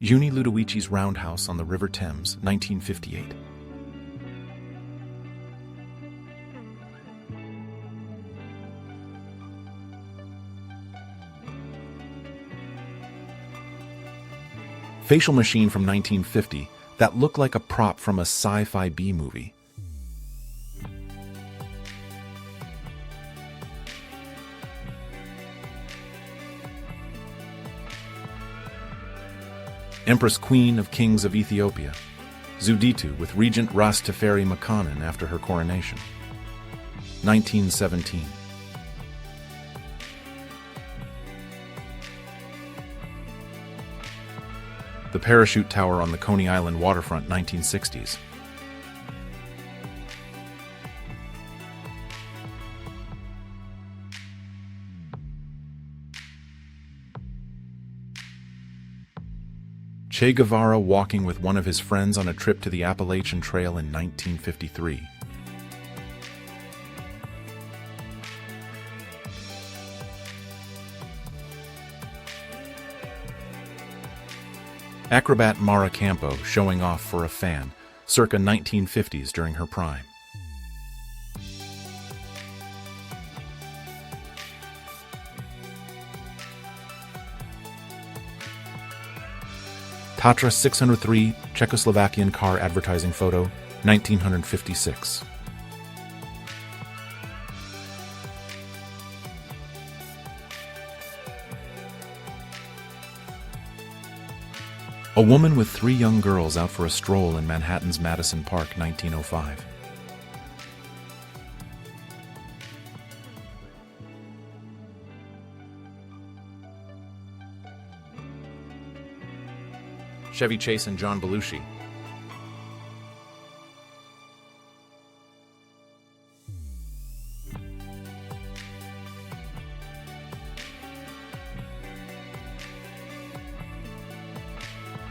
Uni Ludovice's Roundhouse on the River Thames, 1958. Facial machine from 1950 that looked like a prop from a sci-fi B-movie. Empress Queen of Kings of Ethiopia, Zuditu with Regent Ras Teferi Makanan after her coronation. 1917. The Parachute Tower on the Coney Island waterfront, 1960s. Che Guevara walking with one of his friends on a trip to the Appalachian Trail in 1953. Acrobat Mara Campo showing off for a fan, circa 1950s during her prime. Tatra 603 Czechoslovakian car advertising photo, 1956. A woman with 3 young girls out for a stroll in Manhattan's Madison Park, 1905. Chevy Chase and John Belushi.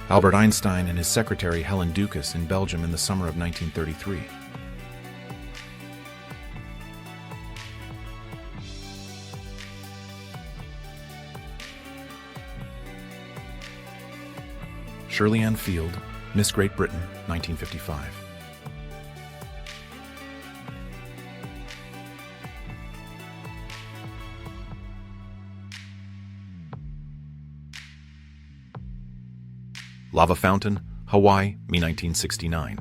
Albert Einstein and his secretary Helen Dukas in Belgium in the summer of 1933. Shirley Ann Field, Miss Great Britain, 1955. Lava Fountain, Hawaii, me 1969.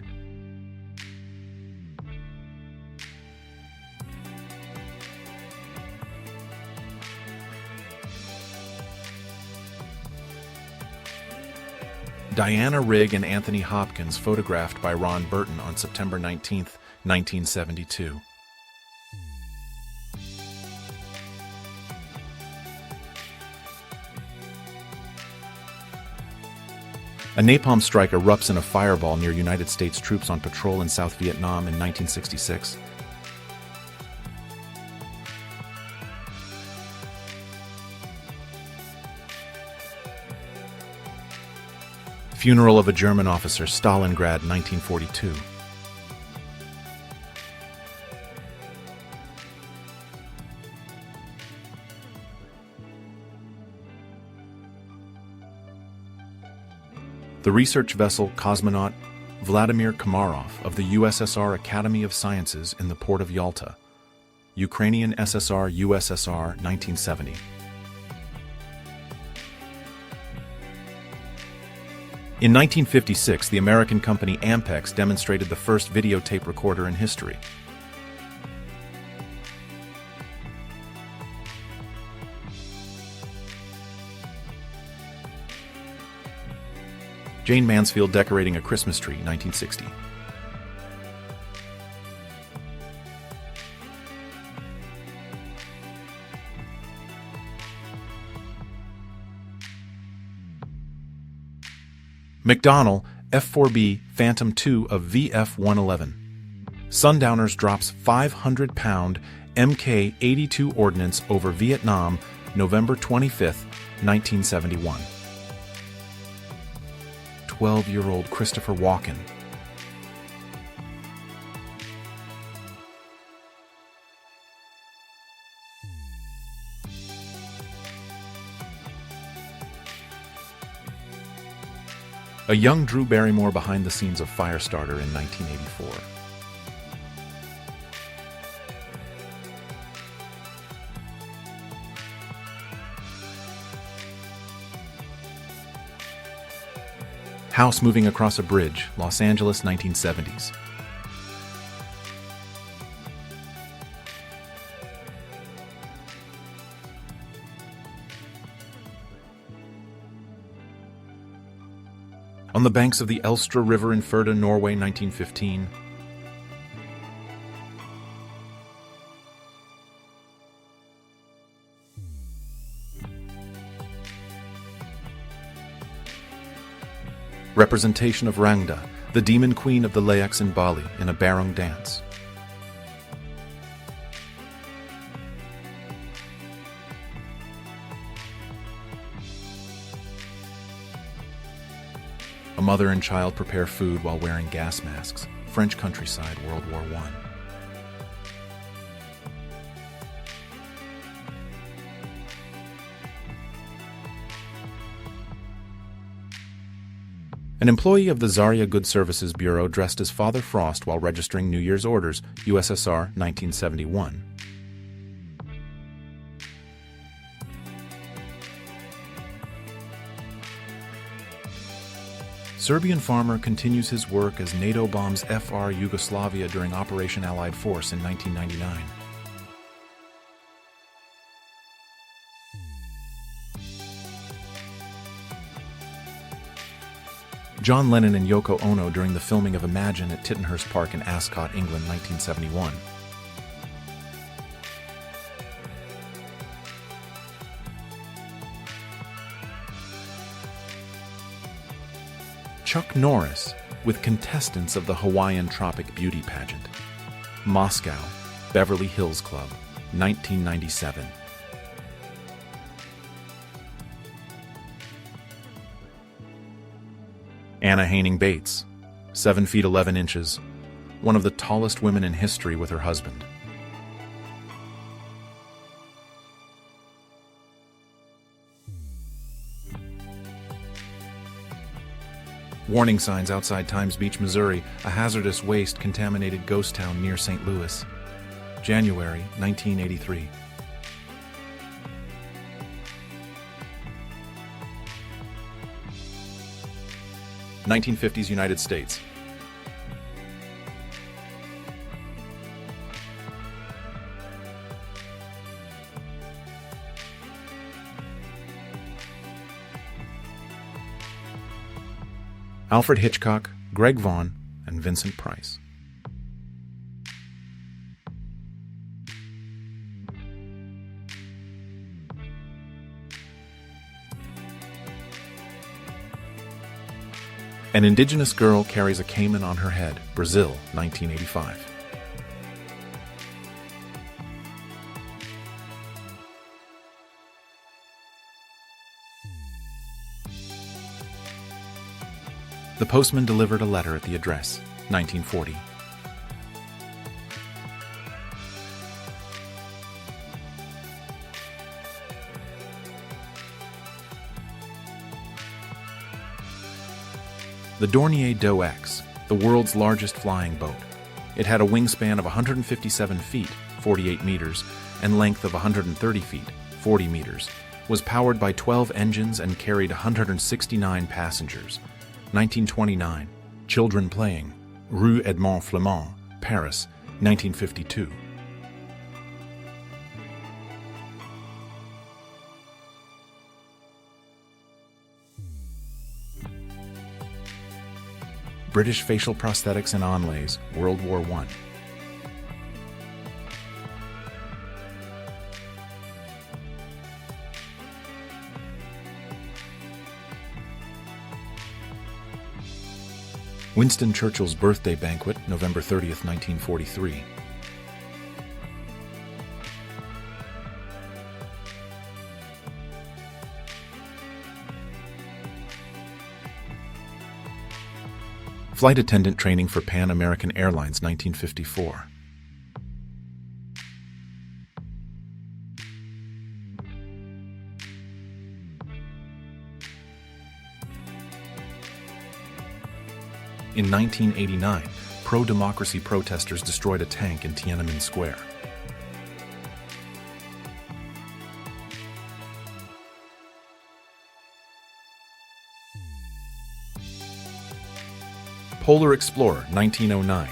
Diana Rigg and Anthony Hopkins photographed by Ron Burton on September 19, 1972. A napalm strike erupts in a fireball near United States troops on patrol in South Vietnam in 1966. Funeral of a German officer, Stalingrad, 1942. The research vessel cosmonaut Vladimir Komarov of the USSR Academy of Sciences in the port of Yalta, Ukrainian SSR, USSR, 1970. In 1956, the American company Ampex demonstrated the first videotape recorder in history. Jane Mansfield decorating a Christmas tree, 1960. McDonnell, F-4B Phantom II of VF-111. Sundowners drops 500-pound Mk-82 ordnance over Vietnam, November 25, 1971. 12-year-old Christopher Walken. A young Drew Barrymore behind the scenes of Firestarter in 1984. House moving across a bridge, Los Angeles, 1970s. On the banks of the Elstra River in Firda, Norway, 1915. Representation of Rangda, the demon queen of the Layaks in Bali, in a barong dance. A mother and child prepare food while wearing gas masks. French countryside, World War I. An employee of the Zarya Good Services Bureau dressed as Father Frost while registering New Year's orders, USSR, 1971. Serbian farmer continues his work as NATO bombs FR Yugoslavia during Operation Allied Force in 1999. John Lennon and Yoko Ono during the filming of Imagine at Tittenhurst Park in Ascot, England, 1971. Chuck Norris with contestants of the Hawaiian Tropic Beauty Pageant. Moscow, Beverly Hills Club, 1997. Anna Haining Bates, 7 feet 11 inches, one of the tallest women in history with her husband. Warning signs outside Times Beach, Missouri, a hazardous waste-contaminated ghost town near St. Louis. January 1983. (1950s) United States. Alfred Hitchcock, Greg Vaughn, and Vincent Price. An indigenous girl carries a caiman on her head, Brazil, 1985. The postman delivered a letter at the address, 1940. The Dornier Doe X, the world's largest flying boat. It had a wingspan of 157 feet, 48 meters, and length of 130 feet, 40 meters, was powered by 12 engines and carried 169 passengers. 1929, Children Playing, Rue Edmond Flamand, Paris, 1952. British facial prosthetics and onlays, World War I. Winston Churchill's birthday banquet, November 30th, 1943. Flight attendant training for Pan American Airlines, 1954. In 1989, pro-democracy protesters destroyed a tank in Tiananmen Square. Polar Explorer, 1909.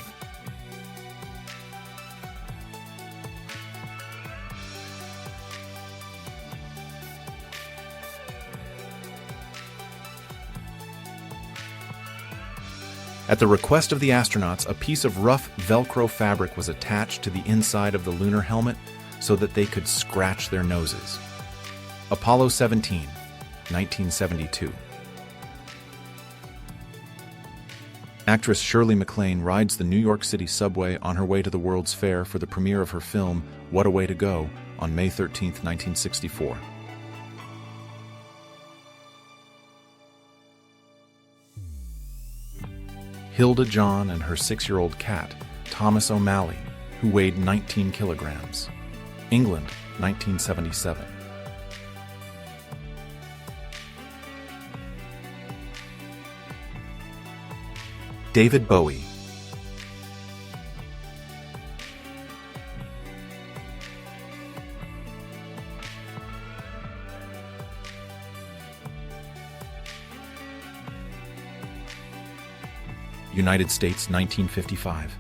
At the request of the astronauts, a piece of rough Velcro fabric was attached to the inside of the lunar helmet so that they could scratch their noses. Apollo 17, 1972. Actress Shirley MacLaine rides the New York City subway on her way to the World's Fair for the premiere of her film, What a Way to Go, on May 13, 1964. Hilda John and her 6-year-old cat, Thomas O'Malley, who weighed 19 kilograms. England, 1977. David Bowie. United States, 1955.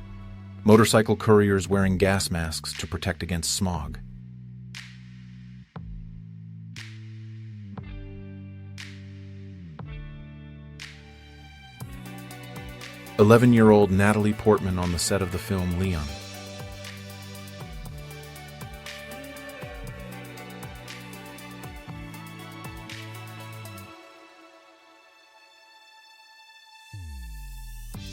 Motorcycle couriers wearing gas masks to protect against smog. "11-year-old Natalie Portman on the set of the film Leon."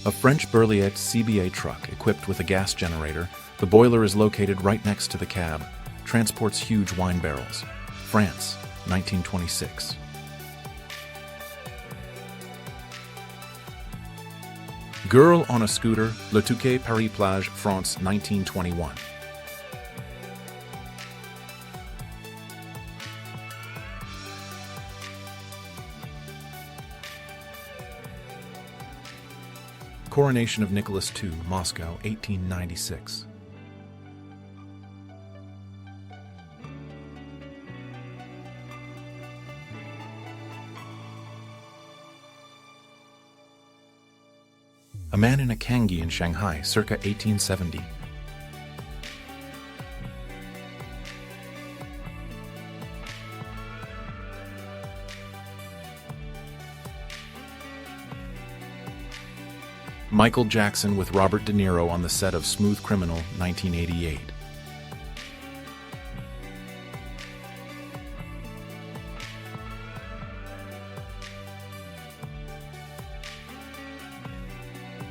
A French Berliet CBA truck equipped with a gas generator, the boiler is located right next to the cab, transports huge wine barrels. France, 1926. Girl on a scooter, Le Touquet Paris-Plage, France, 1921. Coronation of Nicholas II, Moscow, 1896. A man in a kangi in Shanghai, circa 1870. Michael Jackson with Robert De Niro on the set of Smooth Criminal, 1988.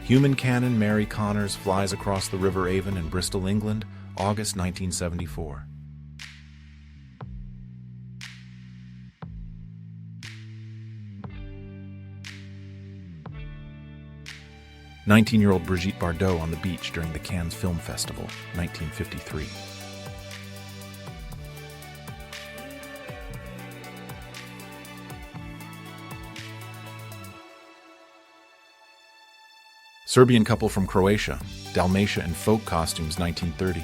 Human cannon Mary Connors flies across the River Avon in Bristol, England, August 1974. "19-year-old Brigitte Bardot on the beach during the Cannes Film Festival, 1953. Serbian couple from Croatia, Dalmatia in folk costumes, 1930.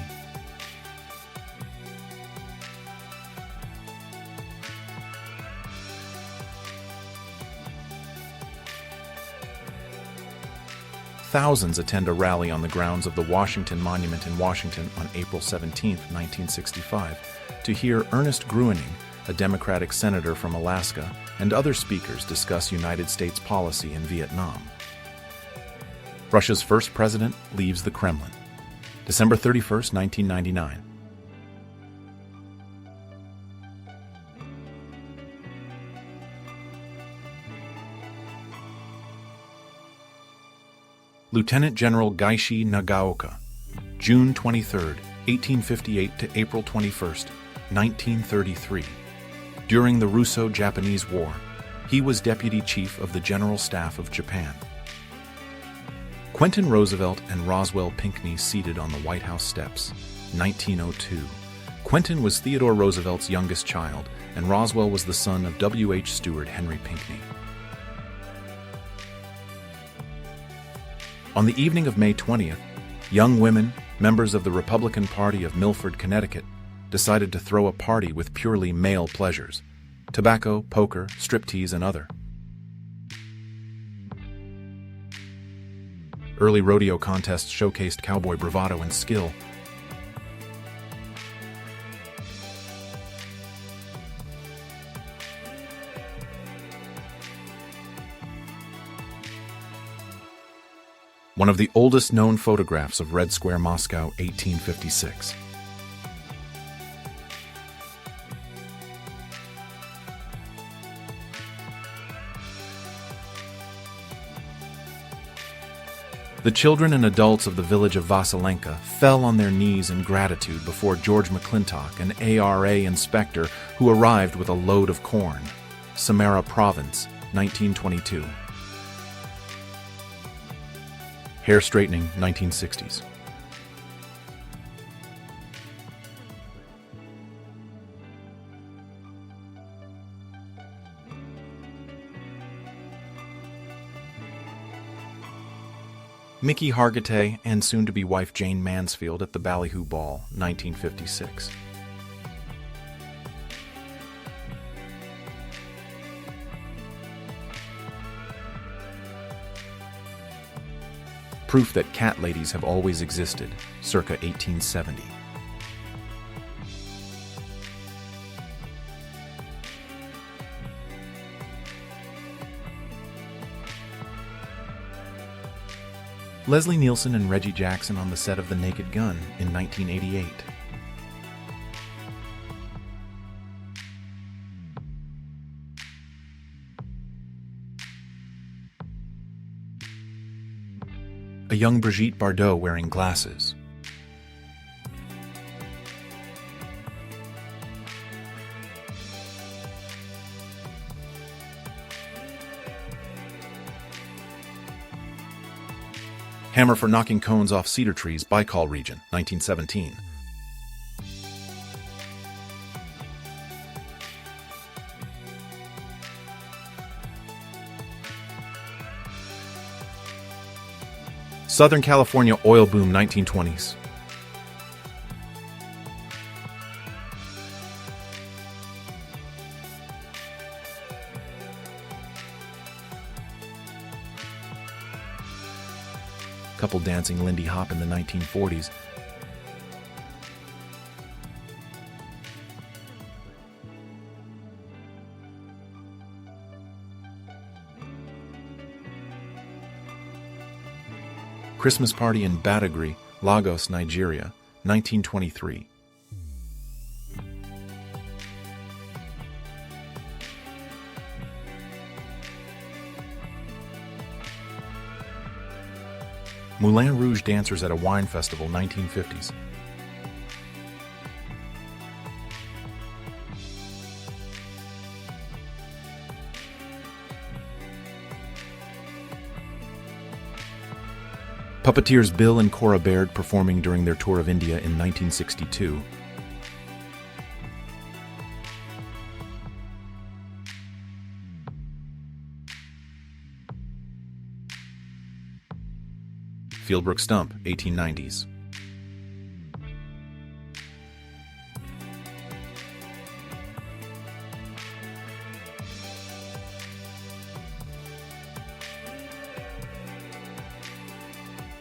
Thousands attend a rally on the grounds of the Washington Monument in Washington on April 17, 1965, to hear Ernest Gruening, a Democratic senator from Alaska, and other speakers discuss United States policy in Vietnam. Russia's first president leaves the Kremlin. December 31, 1999. Lieutenant General Gaishi Nagaoka, June 23, 1858 to April 21, 1933. During the Russo-Japanese War, he was Deputy Chief of the General Staff of Japan. Quentin Roosevelt and Roswell Pinckney seated on the White House steps, 1902. Quentin was Theodore Roosevelt's youngest child, and Roswell was the son of W.H. Stewart Henry Pinckney. On the evening of May 20th, young women, members of the Republican Party of Milford, Connecticut, decided to throw a party with purely male pleasures: tobacco, poker, striptease, and other. Early rodeo contests showcased cowboy bravado and skill. One of the oldest known photographs of Red Square, Moscow, 1856. The children and adults of the village of Vasilenka fell on their knees in gratitude before George McClintock, an ARA inspector who arrived with a load of corn. Samara Province, 1922. Hair straightening, 1960s. Mickey Hargitay and soon-to-be wife Jane Mansfield at the Ballyhoo Ball, 1956. Proof that cat ladies have always existed, circa 1870. Leslie Nielsen and Reggie Jackson on the set of The Naked Gun in 1988. A young Brigitte Bardot wearing glasses. Hammer for knocking cones off cedar trees, Baikal region, 1917. Southern California oil boom, 1920s. Couple dancing Lindy Hop in the 1940s. Christmas party in Badagry, Lagos, Nigeria, 1923. Moulin Rouge dancers at a wine festival, 1950s. Puppeteers Bill and Cora Baird performing during their tour of India in 1962. Fieldbrook Stump, 1890s.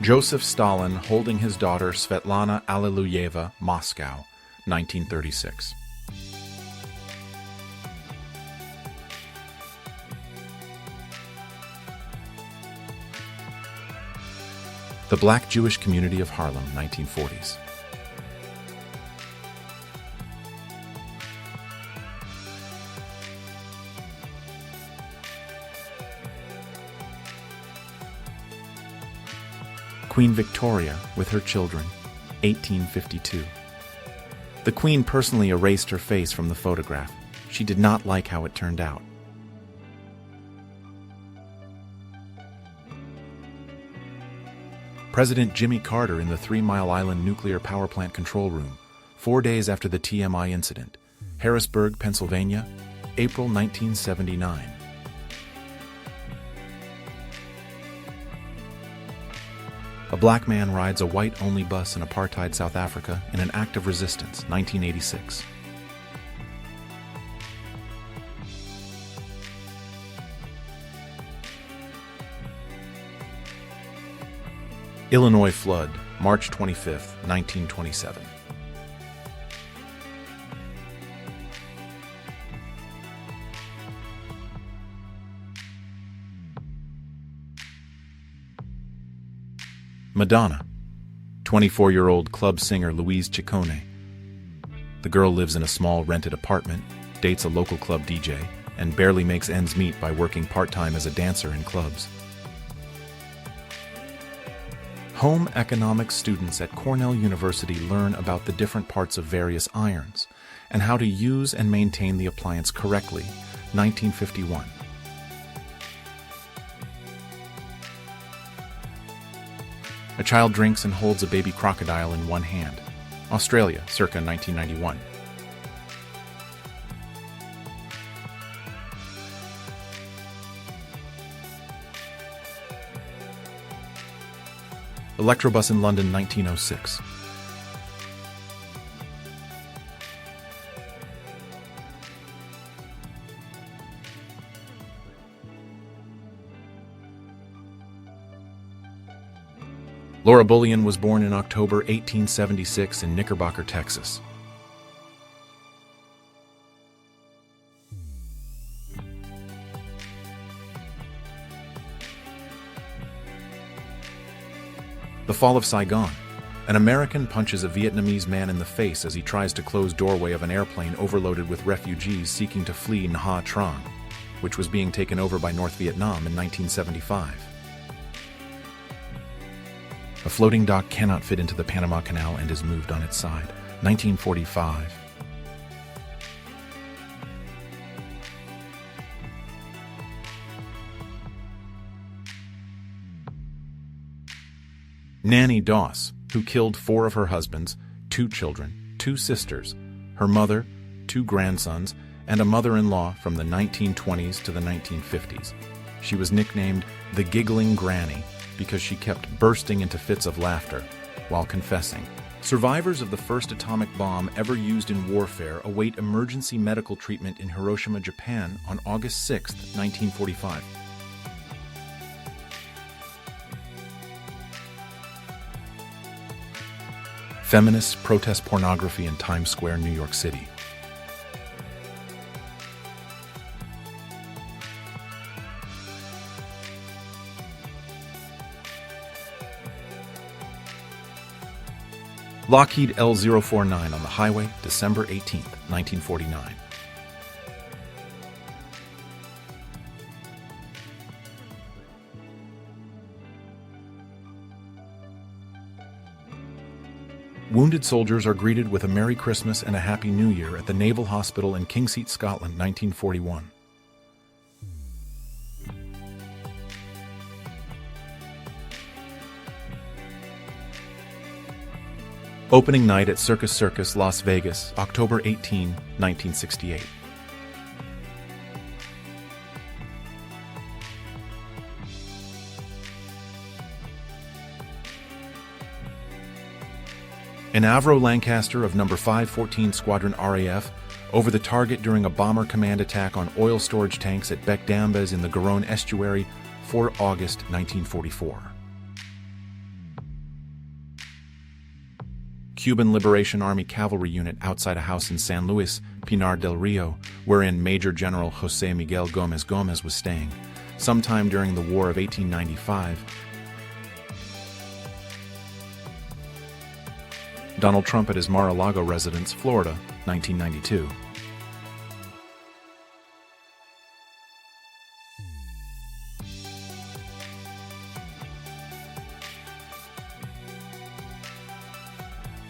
Joseph Stalin holding his daughter Svetlana Alliluyeva, Moscow, 1936. The Black Jewish Community of Harlem, 1940s. Queen Victoria with her children, 1852. The Queen personally erased her face from the photograph. She did not like how it turned out. President Jimmy Carter in the 3 Mile Island nuclear power plant control room, 4 days after the TMI incident, Harrisburg, Pennsylvania, April 1979. A black man rides a white-only bus in apartheid South Africa in an act of resistance, 1986. Illinois flood, March 25, 1927. Madonna, 24-year-old club singer Louise Ciccone. The girl lives in a small rented apartment, dates a local club DJ, and barely makes ends meet by working part-time as a dancer in clubs. Home economics students at Cornell University learn about the different parts of various irons and how to use and maintain the appliance correctly, 1951. A child drinks and holds a baby crocodile in one hand. Australia, circa 1991. Electrobus in London, 1906. Laura Bullion was born in October 1876 in Knickerbocker, Texas. The fall of Saigon. An American punches a Vietnamese man in the face as he tries to close doorway of an airplane overloaded with refugees seeking to flee Nha Trang, which was being taken over by North Vietnam in 1975. A floating dock cannot fit into the Panama Canal and is moved on its side. 1945. Nanny Doss, who killed 4 of her husbands, 2 children, 2 sisters, her mother, 2 grandsons, and a mother-in-law from the 1920s to the 1950s. She was nicknamed the Giggling Granny because she kept bursting into fits of laughter while confessing. Survivors of the first atomic bomb ever used in warfare await emergency medical treatment in Hiroshima, Japan on August 6, 1945. Feminists protest pornography in Times Square, New York City. Lockheed L-049 on the highway, December 18, 1949. Wounded soldiers are greeted with a Merry Christmas and a Happy New Year at the Naval Hospital in Kingseat, Scotland, 1941. Opening night at Circus Circus, Las Vegas, October 18, 1968. An Avro Lancaster of No. 514 Squadron RAF over the target during a bomber command attack on oil storage tanks at Bec Dambez in the Garonne Estuary, 4 August 1944. Cuban Liberation Army cavalry unit outside a house in San Luis, Pinar del Rio, wherein Major General José Miguel Gómez Gómez was staying, sometime during the War of 1895. Donald Trump at his Mar-a-Lago residence, Florida, 1992.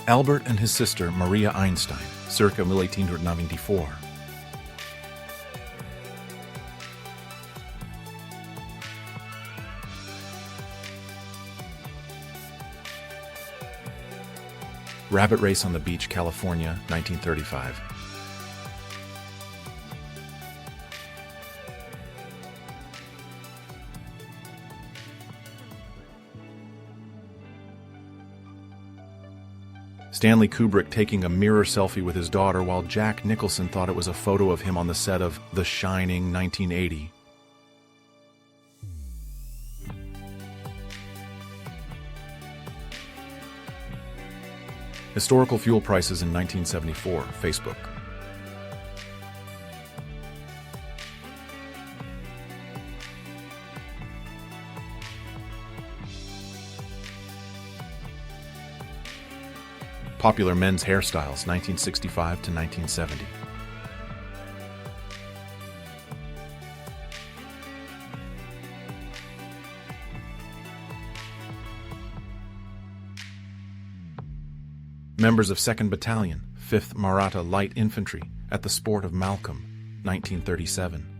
Albert and his sister Maria Einstein, circa 1894. Rabbit race on the beach, California, 1935. Stanley Kubrick taking a mirror selfie with his daughter while Jack Nicholson thought it was a photo of him on the set of The Shining 1980. Historical fuel prices in 1974, Facebook. Popular men's hairstyles, 1965 to 1970. Members of 2nd Battalion, 5th Maratha Light Infantry, at the Sport of Malcolm, 1937.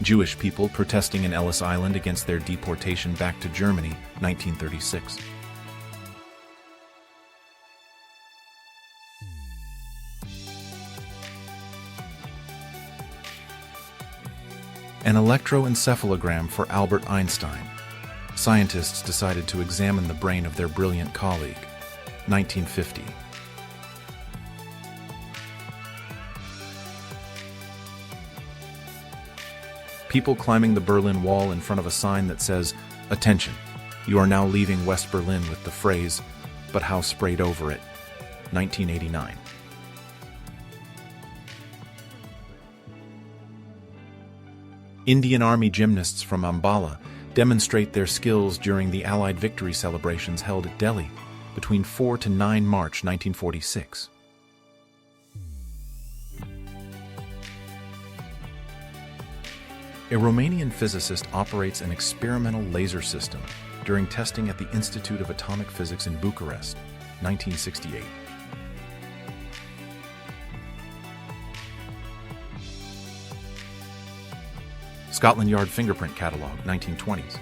Jewish people protesting in Ellis Island against their deportation back to Germany, 1936. An electroencephalogram for Albert Einstein. Scientists decided to examine the brain of their brilliant colleague, 1950. People climbing the Berlin Wall in front of a sign that says, "Attention, you are now leaving West Berlin," with the phrase, "But how" sprayed over it, 1989. Indian Army gymnasts from Ambala demonstrate their skills during the Allied victory celebrations held at Delhi between 4 to 9 March 1946. A Romanian physicist operates an experimental laser system during testing at the Institute of Atomic Physics in Bucharest, 1968. Scotland Yard fingerprint catalog, 1920s.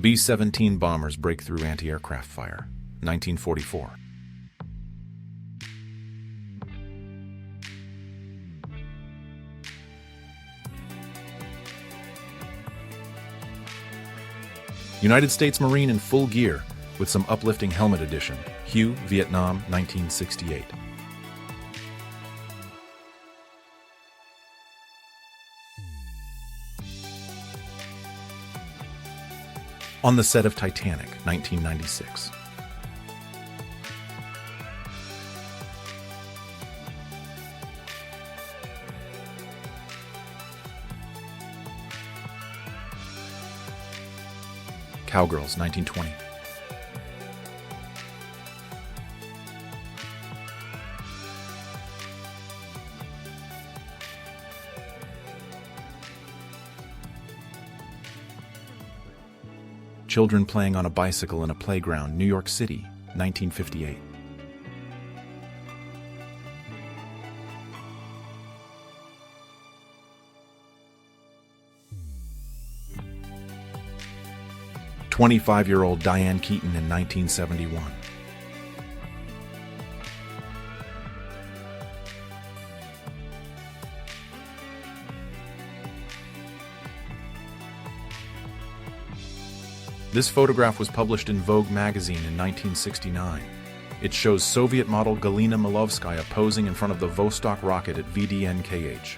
B-17 bombers break through anti-aircraft fire, 1944. United States Marine in full gear with some uplifting helmet edition, Hue, Vietnam, 1968. On the set of Titanic, 1996. Cowgirls, 1920. Children playing on a bicycle in a playground, New York City, 1958. "25-year-old Diane Keaton in 1971. This photograph was published in Vogue magazine in 1969. It shows Soviet model Galina Milovskaya posing in front of the Vostok rocket at VDNKH.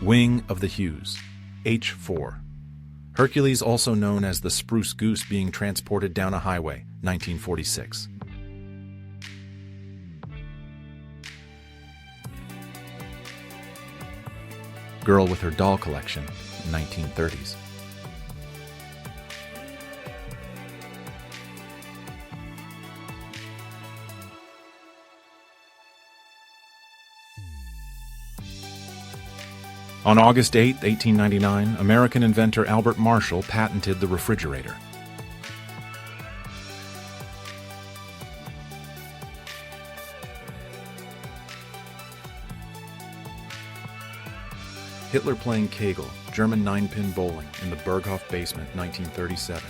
Wing of the Hughes, H-4. Hercules, also known as the Spruce Goose, being transported down a highway, 1946. Girl with her doll collection, 1930s. On August 8, 1899, American inventor Albert Marshall patented the refrigerator. Hitler playing Kegel, German 9-pin bowling in the Berghof basement, 1937.